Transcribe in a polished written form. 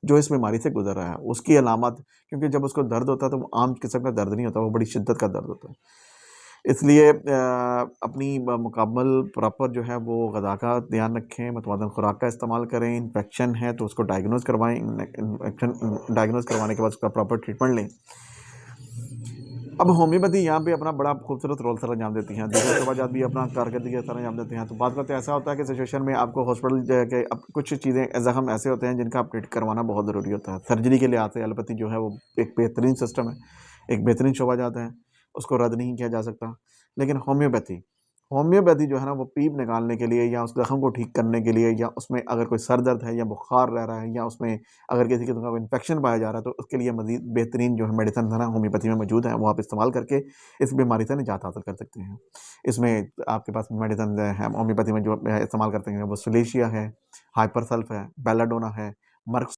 जो इस बीमारी से गुज़र रहा है, उसकी अलामत, क्योंकि जब उसको दर्द होता है तो वो आम किस्म का दर्द नहीं होता, वो बड़ी शिद्दत का दर्द होता है। इसलिए अपनी मुकम्मल प्रॉपर जो है वो ग़िज़ा का ध्यान रखें, मुतवाज़िन खुराक का इस्तेमाल करें, इन्फेक्शन है तो उसको डायग्नोज़ करवाएँ, इन्फेक्शन डायग्नोज़ करवाने के बाद उसका प्रॉपर ट्रीटमेंट लें। अब होम्योपैथी यहाँ पे अपना बड़ा खूबसूरत रोल सर अंजाम देती हैं, दूसरे शोबाजात भी अपना कारकर्दगी का सर अंजाम देते हैं। तो बात करते ऐसा होता है कि सिचुएशन में आपको हॉस्पिटल जो है कि अब कुछ चीज़ें ज़ख्म ऐसे होते हैं जिनका ऑपरेट करवाना बहुत ज़रूरी होता है। सर्जरी के लिहाज़ से एलोपैथी जो है वो एक बेहतरीन सिस्टम है, एक बेहतरीन शोबाजात है, उसको रद्द नहीं किया जा सकता। लेकिन होम्योपैथी होम्योपैथी जो है ना वो पीप निकालने के लिए या उस ज़ख्म को ठीक करने के लिए, या उसमें अगर कोई सर दर्द है या बुखार रह रहा है, या उसमें अगर किसी किस्म का इन्फेक्शन पाया जा रहा है, तो उसके लिए मज़ीद बेहतरीन जो है मेडिसिन है ना होम्योपैथी में मौजूद है, वो आप इस्तेमाल करके इस बीमारी से निजात हासिल कर सकते हैं। इसमें आपके पास मेडिसिन है होम्योपैथी में जो इस्तेमाल करते हैं वो सिलेशिया है, हाइपरसल्फ है, बेलाडोना है, मर्क्स